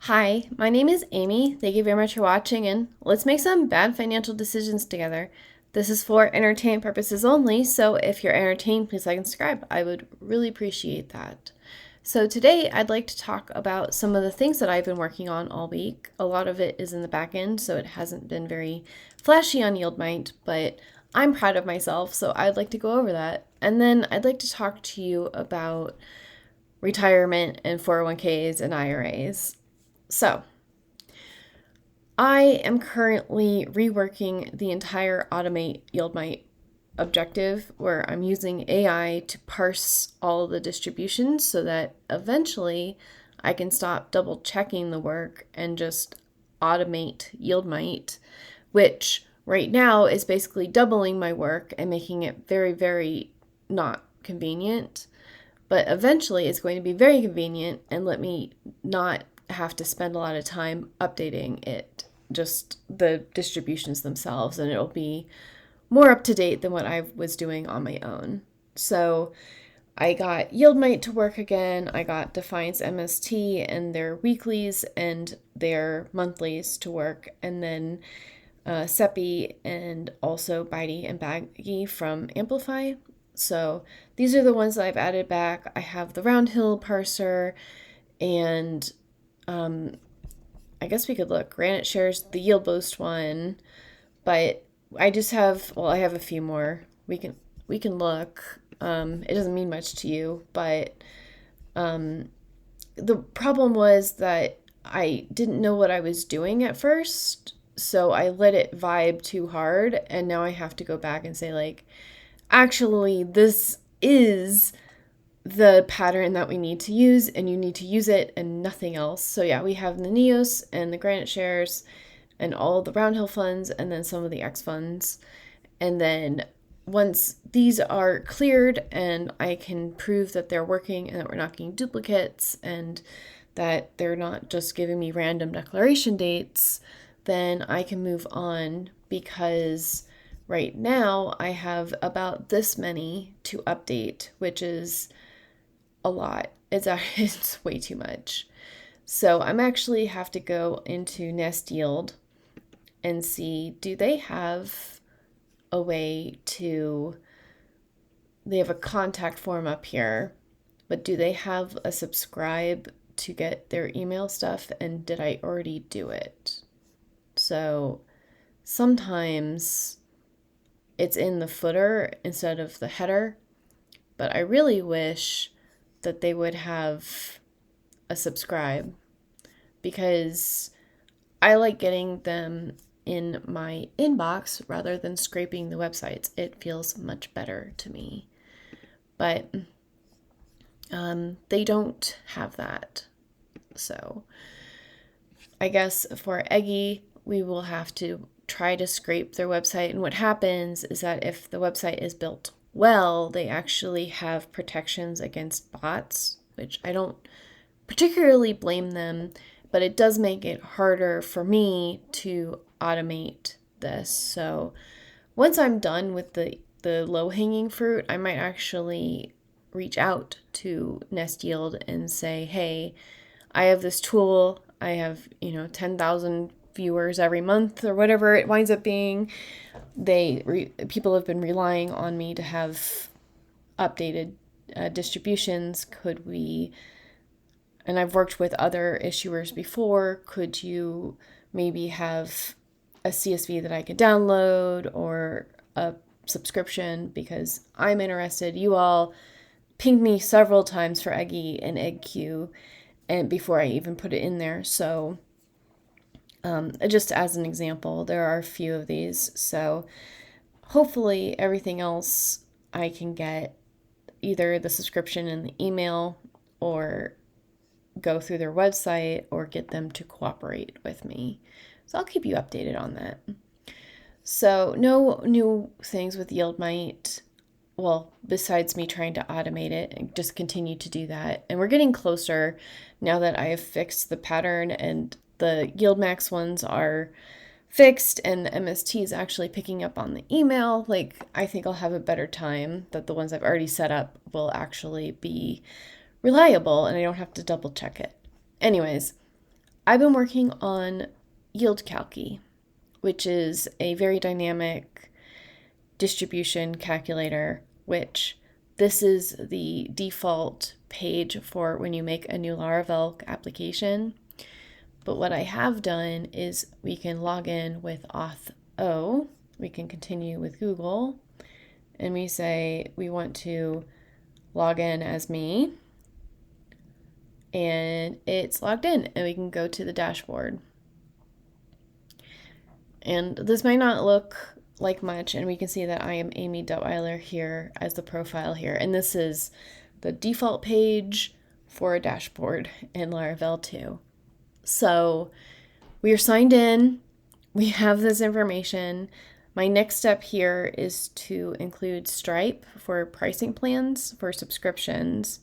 Hi, my name is Amy. Thank you very much for watching, and let's make some bad financial decisions together. This is for entertainment purposes only, so if you're entertained, please like and subscribe. I would really appreciate that. So today I'd like to talk about some of the things that I've been working on all week. A lot of it is in the back end, so it hasn't been very flashy on YieldMight, but I'm proud of myself, so I'd like to go over that. And then I'd like to talk to you about retirement and 401ks and IRAs. So, I am currently reworking the entire Automate YieldMight objective where I'm using AI to parse all the distributions so that eventually I can stop double checking the work and just automate YieldMight, which right now is basically doubling my work and making it very, very not convenient. But eventually it's going to be very convenient and let me not have to spend a lot of time updating it, just the distributions themselves, and it'll be more up to date than what I was doing on my own. So I got YieldMight to work again. I got Defiance MST and their weeklies and their monthlies to work, and then Seppi and also Bitey and Baggy from Amplify. So these are the ones that I've added back. I have the Roundhill parser, and I guess we could look. Granite shares the Yield Boost one, but I just have, well, I have a few more. We can look. It doesn't mean much to you, but the problem was that I didn't know what I was doing at first, so I let it vibe too hard, and now I have to go back and say, like, actually, this is the pattern that we need to use, and you need to use it and nothing else. So yeah, we have the Neos and the Granite shares and all the Roundhill funds and then some of the X funds. And then once these are cleared and I can prove that they're working and that we're not getting duplicates and that they're not just giving me random declaration dates, then I can move on, because right now I have about this many to update, which is a lot. It's way too much. So I'm actually have to go into Nest Yield and see, do they have a way to, they have a contact form up here, but do they have a subscribe to get their email stuff, and did I already do it? So sometimes it's in the footer instead of the header, but I really wish that they would have a subscribe, because I like getting them in my inbox rather than scraping the websites. It feels much better to me. But they don't have that. So I guess for Eggy, we will have to try to scrape their website. And what happens is that if the website is built well, they actually have protections against bots, which I don't particularly blame them, but it does make it harder for me to automate this. So once I'm done with the low-hanging fruit, I might actually reach out to Nest Yield and say, hey, I have this tool. I have, 10,000 viewers every month or whatever it winds up being. People have been relying on me to have updated distributions. Could we, and I've worked with other issuers before, could you maybe have a CSV that I could download or a subscription, because I'm interested. You all pinged me several times for Eggy and EggQ, and before I even put it in there. So just as an example, there are a few of these. So hopefully everything else I can get either the subscription and the email, or go through their website, or get them to cooperate with me. So I'll keep you updated on that. So no new things with YieldMight. Well, besides me trying to automate it and just continue to do that. And we're getting closer now that I have fixed the pattern, and the YieldMax ones are fixed and the MST is actually picking up on the email. Like, I think I'll have a better time that the ones I've already set up will actually be reliable and I don't have to double check it. Anyways, I've been working on YieldCalc, which is a very dynamic distribution calculator, which this is the default page for when you make a new Laravel application. But what I have done is we can log in with auth0, we can continue with Google, and we say we want to log in as me, and it's logged in, and we can go to the dashboard. And this might not look like much, and we can see that I am Amy Duttweiler here as the profile here, and this is the default page for a dashboard in Laravel 2. So we are signed in, we have this information. My next step here is to include Stripe for pricing plans for subscriptions.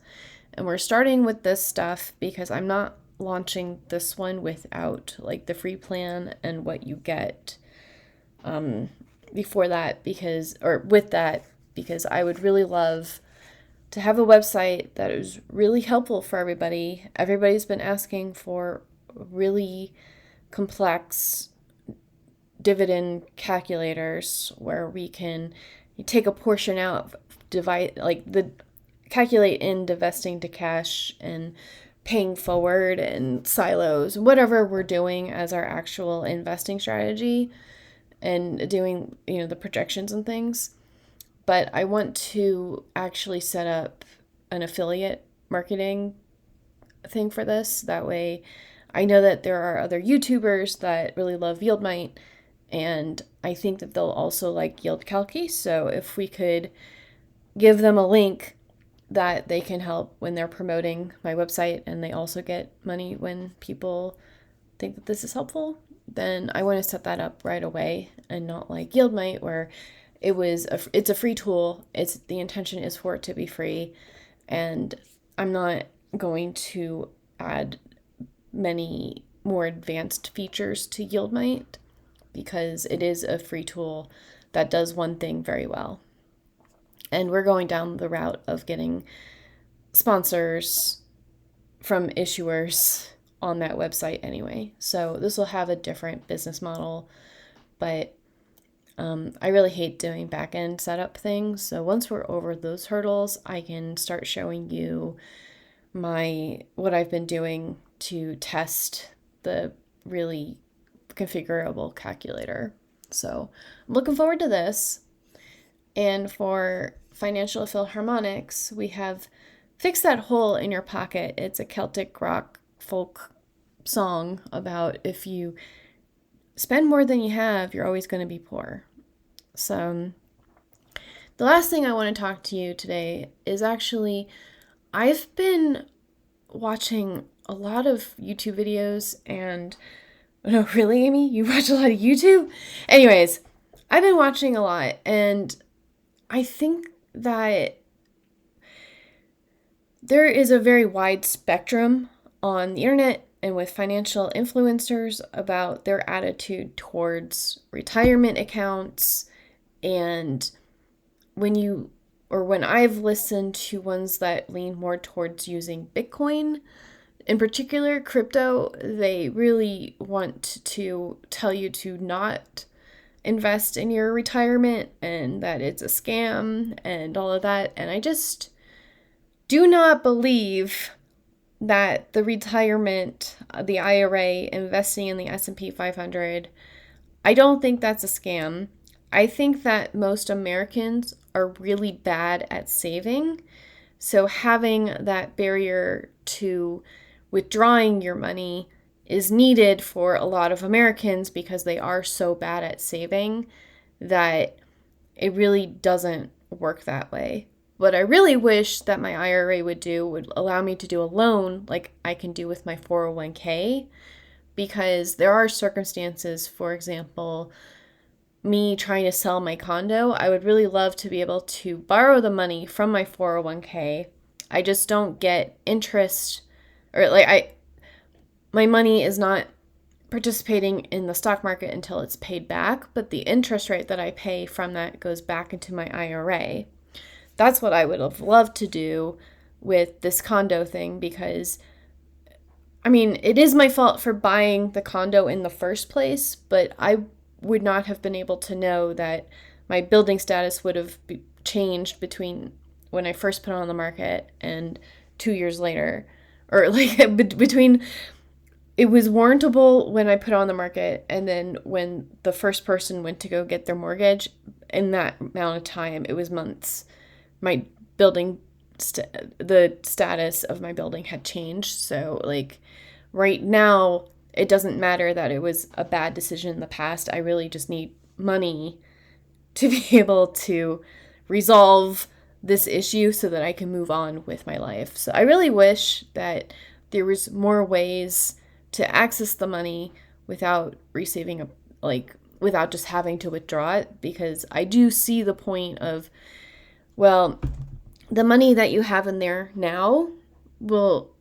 And we're starting with this stuff because I'm not launching this one without like the free plan and what you get before that, because I would really love to have a website that is really helpful for everybody. Everybody's been asking for really complex dividend calculators where we can take a portion out, calculate in divesting to cash and paying forward and silos, whatever we're doing as our actual investing strategy and doing, the projections and things. But I want to actually set up an affiliate marketing thing for this. That way I know that there are other YouTubers that really love YieldMight, and I think that they'll also like YieldCalc. So if we could give them a link that they can help when they're promoting my website, and they also get money when people think that this is helpful, then I want to set that up right away, and not like YieldMight where it's a free tool. The intention is for it to be free, and I'm not going to add many more advanced features to YieldMight because it is a free tool that does one thing very well. And we're going down the route of getting sponsors from issuers on that website anyway. So this will have a different business model, but I really hate doing back-end setup things. So once we're over those hurdles, I can start showing you what I've been doing to test the really configurable calculator. So I'm looking forward to this. And for Financial Philharmonics, we have Fix That Hole in Your Pocket. It's a Celtic rock folk song about if you spend more than you have, you're always going to be poor. So the last thing I want to talk to you today is actually, I've been watching a lot of YouTube videos, and no, really, Amy? You watch a lot of YouTube? Anyways, I've been watching a lot, and I think that there is a very wide spectrum on the internet and with financial influencers about their attitude towards retirement accounts. And when I've listened to ones that lean more towards using Bitcoin, in particular crypto, they really want to tell you to not invest in your retirement and that it's a scam and all of that. And I just do not believe that the retirement, the IRA, investing in the S&P 500, I don't think that's a scam. I think that most Americans are really bad at saving. So having that barrier to withdrawing your money is needed for a lot of Americans because they are so bad at saving that it really doesn't work that way. What I really wish that my IRA would do would allow me to do a loan like I can do with my 401k, because there are circumstances, for example, me trying to sell my condo, I would really love to be able to borrow the money from my 401k. I just don't get interest, or my money is not participating in the stock market until it's paid back, but the interest rate that I pay from that goes back into my IRA. That's what I would have loved to do with this condo thing, because I mean, it is my fault for buying the condo in the first place, but I would not have been able to know that my building status would have changed between when I first put it on the market and 2 years later. Or like between it was warrantable when I put it on the market and then when the first person went to go get their mortgage, in that amount of time, it was months. My building, the status of my building had changed. So, like, right now, it doesn't matter that it was a bad decision in the past. I really just need money to be able to resolve this issue so that I can move on with my life. So I really wish that there was more ways to access the money without receiving without just having to withdraw it, because I do see the point of, well, the money that you have in there now will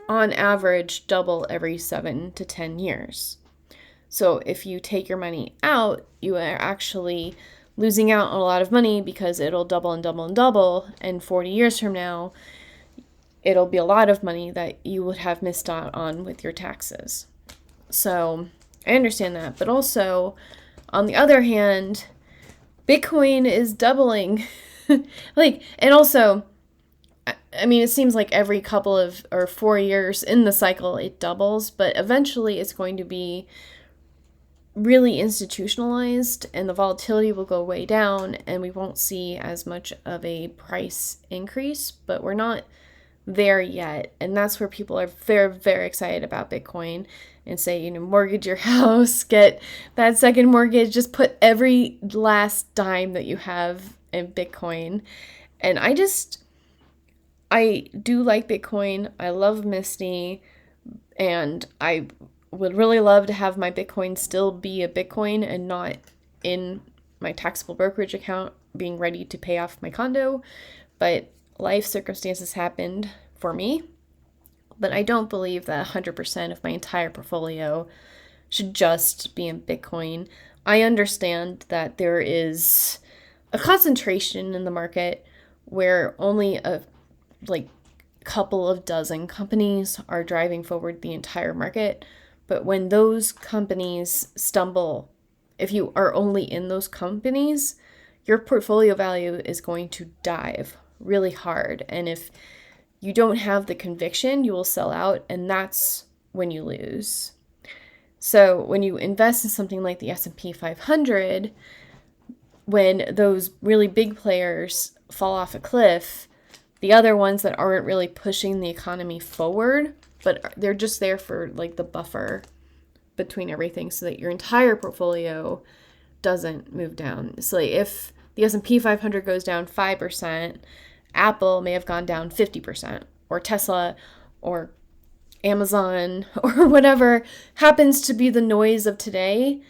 on average double every 7 to 10 years. So if you take your money out, you are actually losing out on a lot of money because it'll double and double and double. And 40 years from now, it'll be a lot of money that you would have missed out on with your taxes. So I understand that. But also, on the other hand, Bitcoin is doubling. And also, I mean, it seems like every couple of or 4 years in the cycle, it doubles. But eventually, it's going to be really institutionalized and the volatility will go way down and we won't see as much of a price increase, but we're not there yet. And that's where people are very, very excited about Bitcoin and say, mortgage your house, get that second mortgage, just put every last dime that you have in Bitcoin. And I do like Bitcoin. I love Misty, and I would really love to have my Bitcoin still be a Bitcoin and not in my taxable brokerage account being ready to pay off my condo. But life circumstances happened for me. But I don't believe that 100% of my entire portfolio should just be in Bitcoin. I understand that there is a concentration in the market where only a couple of dozen companies are driving forward the entire market. But when those companies stumble, if you are only in those companies, your portfolio value is going to dive really hard. And if you don't have the conviction, you will sell out, and that's when you lose. So when you invest in something like the S&P 500, when those really big players fall off a cliff, the other ones that aren't really pushing the economy forward, but they're just there for the buffer between everything so that your entire portfolio doesn't move down. So if the S&P 500 goes down 5%, Apple may have gone down 50%, or Tesla, or Amazon, or whatever happens to be the noise of today,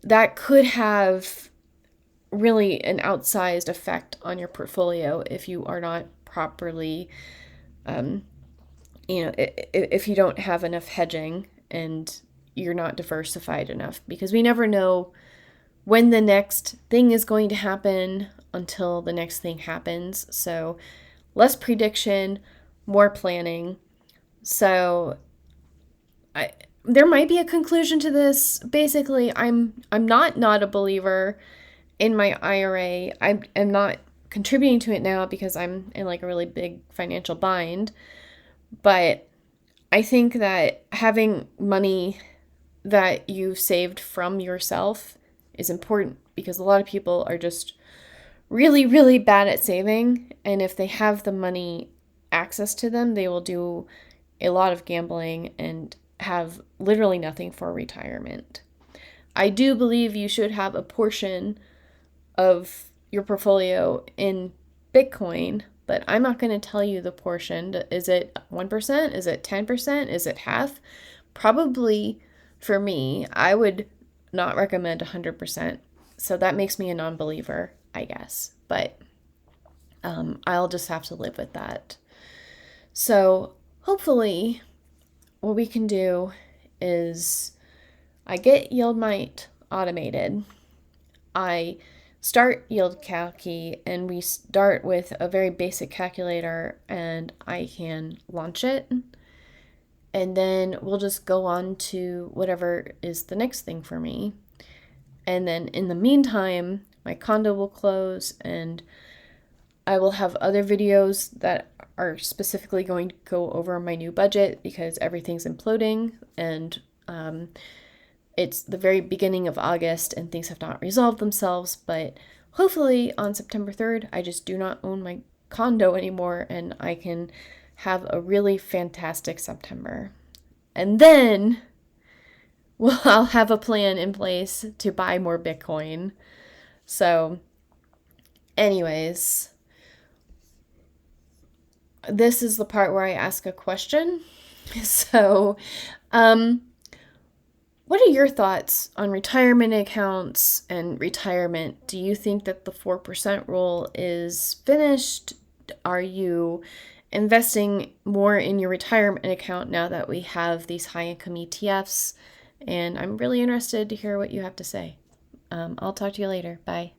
that could have really an outsized effect on your portfolio if you are not properly if you don't have enough hedging and you're not diversified enough, because we never know when the next thing is going to happen until the next thing happens. So less prediction, more planning. So there might be a conclusion to this. Basically, I'm not a believer in my IRA. I am not contributing to it now because I'm in a really big financial bind. But I think that having money that you've saved from yourself is important, because a lot of people are just really, really bad at saving. And if they have the money access to them, they will do a lot of gambling and have literally nothing for retirement. I do believe you should have a portion of your portfolio in Bitcoin, but I'm not going to tell you the portion. Is it 1%? Is it 10%? Is it half? Probably, for me, I would not recommend 100%. So that makes me a non-believer, I guess. But I'll just have to live with that. So hopefully what we can do is I get YieldMight automated. I start YieldCalc, and we start with a very basic calculator, and I can launch it. And then we'll just go on to whatever is the next thing for me. And then in the meantime, my condo will close and I will have other videos that are specifically going to go over my new budget because everything's imploding and it's the very beginning of August and things have not resolved themselves. But hopefully on September 3rd, I just do not own my condo anymore and I can have a really fantastic September. And then I'll have a plan in place to buy more Bitcoin. So, anyways, this is the part where I ask a question. So, what are your thoughts on retirement accounts and retirement? Do you think that the 4% rule is finished? Are you investing more in your retirement account now that we have these high income ETFs? And I'm really interested to hear what you have to say. I'll talk to you later. Bye.